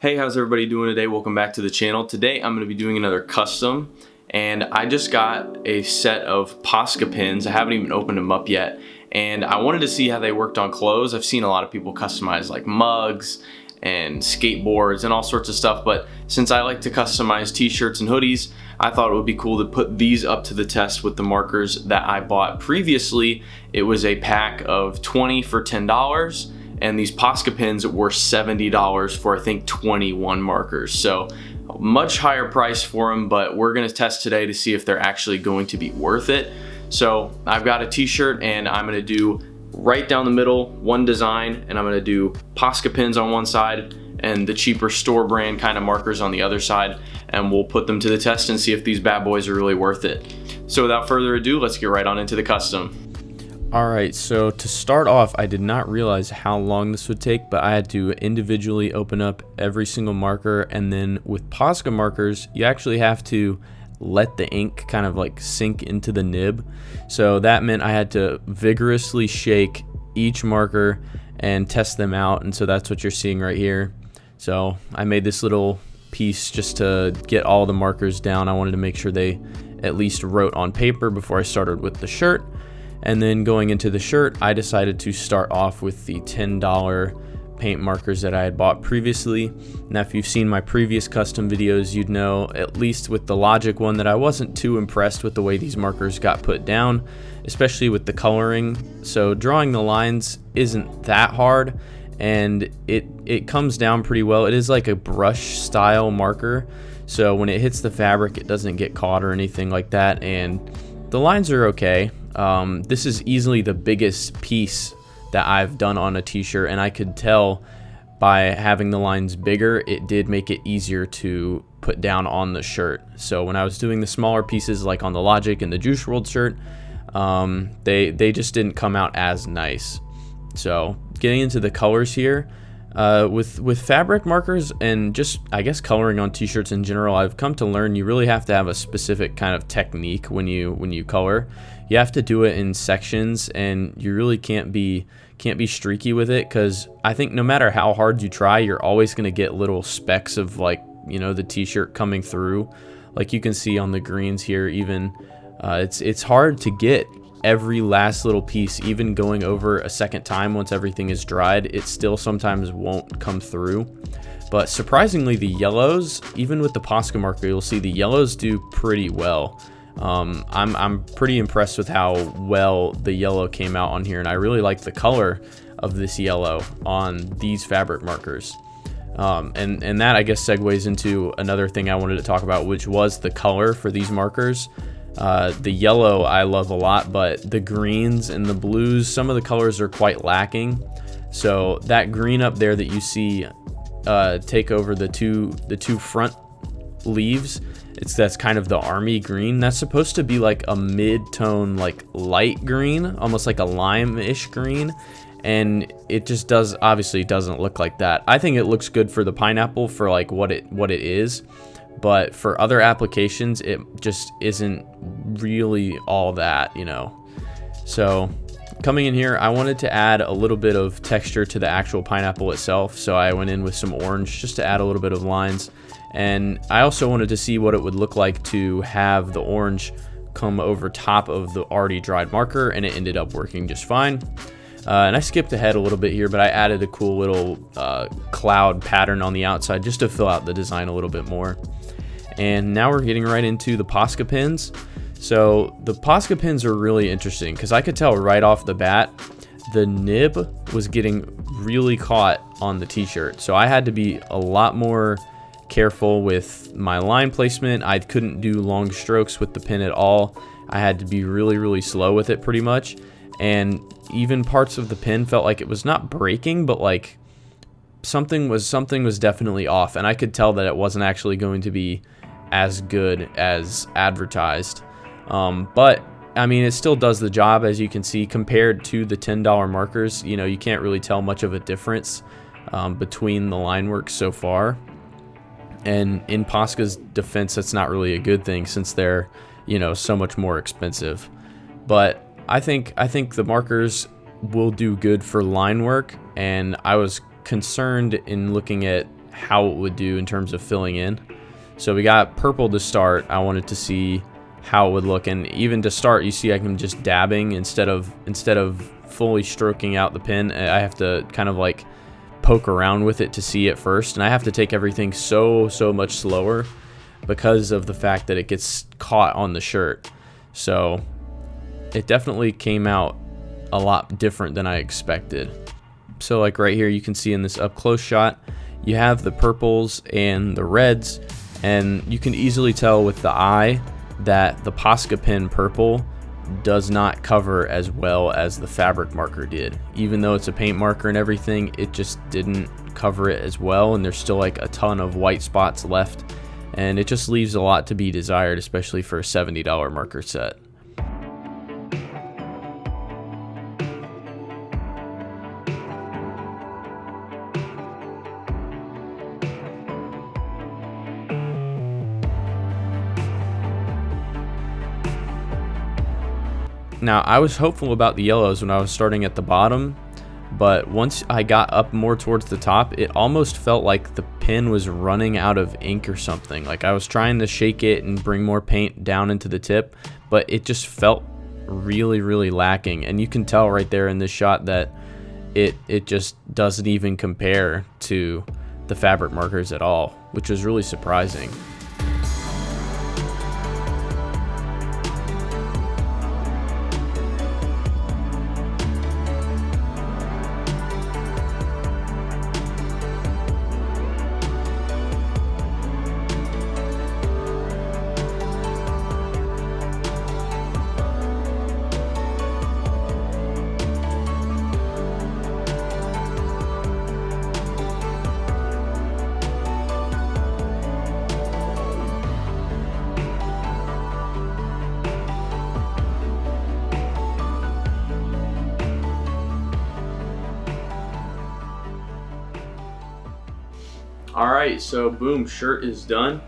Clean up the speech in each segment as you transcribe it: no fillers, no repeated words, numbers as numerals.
Hey, how's everybody doing today? Welcome back to the channel. Today I'm going to be doing another custom, and I just got a set of Posca pins. I haven't even opened them up yet, and I wanted to see how they worked on clothes. I've seen a lot of people customize like mugs and skateboards and all sorts of stuff, but since I like to customize t-shirts and hoodies, I thought it would be cool to put these up to the test with the markers that I bought previously. It was a pack of 20 for $10. And these Posca pins were $70 for I think 21 markers. So much higher price for them, but we're gonna test today to see if they're actually going to be worth it. So I've got a t-shirt and I'm gonna do right down the middle, one design, and I'm gonna do Posca pins on one side and the cheaper store brand kind of markers on the other side, and we'll put them to the test and see if these bad boys are really worth it. So without further ado, let's get right on into the custom. Alright, so to start off, I did not realize how long this would take, but I had to individually open up every single marker, and then with Posca markers, you actually have to let the ink kind of like sink into the nib. So that meant I had to vigorously shake each marker and test them out, and so that's what you're seeing right here. So I made this little piece just to get all the markers down. I wanted to make sure they at least wrote on paper before I started with the shirt. And then going into the shirt, I decided to start off with the $10 paint markers that I had bought previously. Now, if you've seen my previous custom videos, you'd know, at least with the Logic one, that I wasn't too impressed with the way these markers got put down, especially with the coloring. So drawing the lines isn't that hard, and it comes down pretty well. It is like a brush style marker, so when it hits the fabric, it doesn't get caught or anything like that, and the lines are okay. This is easily the biggest piece that I've done on a t-shirt, and I could tell by having the lines bigger, it did make it easier to put down on the shirt. So when I was doing the smaller pieces like on the Logic and the Juice WRLD shirt, they just didn't come out as nice. So getting into the colors here, with fabric markers and just, I guess, coloring on t-shirts in general, I've come to learn you really have to have a specific kind of technique when you color. You have to do it in sections, and you really can't be streaky with it, because I think no matter how hard you try, you're always going to get little specks of, like, you know, the t-shirt coming through. Like you can see on the greens here, even it's hard to get every last little piece. Even going over a second time once everything is dried, it still sometimes won't come through. But surprisingly, the yellows, even with the Posca marker, you'll see the yellows do pretty well. I'm pretty impressed with how well the yellow came out on here, and I really like the color of this yellow on these fabric markers. And that, I guess, segues into another thing I wanted to talk about, which was the color for these markers. The yellow I love a lot, but the greens and the blues, some of the colors are quite lacking. So that green up there that you see take over the two front leaves, that's kind of the army green. That's supposed to be like a mid-tone, like light green, almost like a lime-ish green, and it just obviously doesn't look like that. I think it looks good for the pineapple for like what it is, but for other applications, it just isn't really all that, you know. So coming in here, I wanted to add a little bit of texture to the actual pineapple itself, so I went in with some orange just to add a little bit of lines. And I also wanted to see what it would look like to have the orange come over top of the already dried marker, and it ended up working just fine. And I skipped ahead a little bit here, but I added a cool little cloud pattern on the outside just to fill out the design a little bit more. And now we're getting right into the Posca pins. So the Posca pins are really interesting because I could tell right off the bat the nib was getting really caught on the t-shirt. So I had to be a lot more careful with my line placement. I couldn't do long strokes with the pin at all. I had to be really slow with it pretty much. And even parts of the pin felt like it was not breaking, but like something was definitely off, and I could tell that it wasn't actually going to be as good as advertised. But I mean, it still does the job, as you can see, compared to the $10 markers. You know, you can't really tell much of a difference between the line work so far. And in Posca's defense, that's not really a good thing, since they're, you know, so much more expensive. But I think the markers will do good for line work, and I was concerned in looking at how it would do in terms of filling in. So we got purple to start. I wanted to see how it would look, and even to start, you see I'm just dabbing instead of fully stroking out the pin. I have to kind of like poke around with it to see it first, and I have to take everything so much slower because of the fact that it gets caught on the shirt. So it definitely came out a lot different than I expected. So like right here, you can see in this up close shot, you have the purples and the reds, and you can easily tell with the eye that the Posca Pen purple does not cover as well as the fabric marker did. Even though it's a paint marker and everything, it just didn't cover it as well, and there's still like a ton of white spots left, and it just leaves a lot to be desired, especially for a $70 marker set. Now, I was hopeful about the yellows when I was starting at the bottom, but once I got up more towards the top, it almost felt like the pen was running out of ink or something. Like I was trying to shake it and bring more paint down into the tip, but it just felt really lacking. And you can tell right there in this shot that it just doesn't even compare to the fabric markers at all, which was really surprising. Alright, so boom, shirt is done.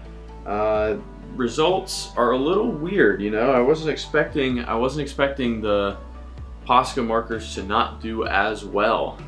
Results are a little weird, you know. I wasn't expecting the Posca markers to not do as well.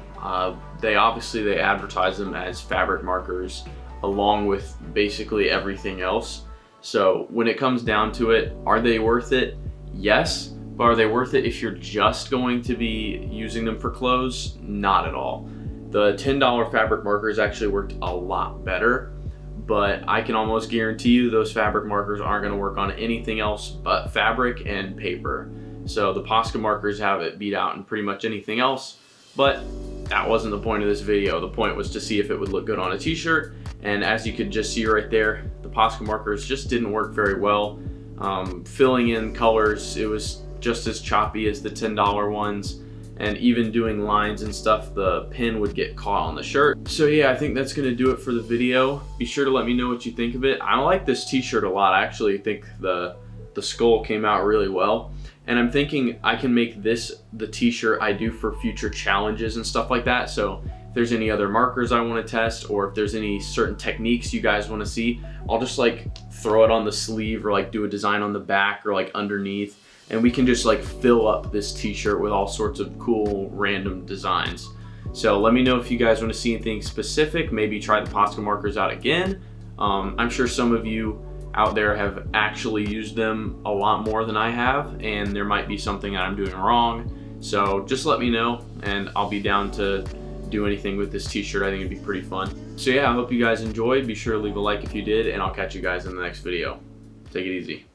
They advertise them as fabric markers along with basically everything else. So when it comes down to it, are they worth it? Yes. But are they worth it if you're just going to be using them for clothes? Not at all. The $10 fabric markers actually worked a lot better, but I can almost guarantee you those fabric markers aren't going to work on anything else but fabric and paper. So the Posca markers have it beat out in pretty much anything else, but that wasn't the point of this video. The point was to see if it would look good on a t-shirt, and as you could just see right there, the Posca markers just didn't work very well. Filling in colors, it was just as choppy as the $10 ones. And even doing lines and stuff, the pin would get caught on the shirt. So yeah, I think that's gonna do it for the video. Be sure to let me know what you think of it. I like this t-shirt a lot. I actually think the skull came out really well. And I'm thinking I can make this the t-shirt I do for future challenges and stuff like that. So if there's any other markers I wanna test, or if there's any certain techniques you guys wanna see, I'll just like throw it on the sleeve or like do a design on the back or like underneath. And we can just like fill up this t-shirt with all sorts of cool random designs. So let me know if you guys want to see anything specific. Maybe try the Posca markers out again. I'm sure some of you out there have actually used them a lot more than I have, and there might be something that I'm doing wrong. So just let me know, and I'll be down to do anything with this t-shirt. I think it'd be pretty fun. So yeah, I hope you guys enjoyed. Be sure to leave a like if you did, and I'll catch you guys in the next video. Take it easy.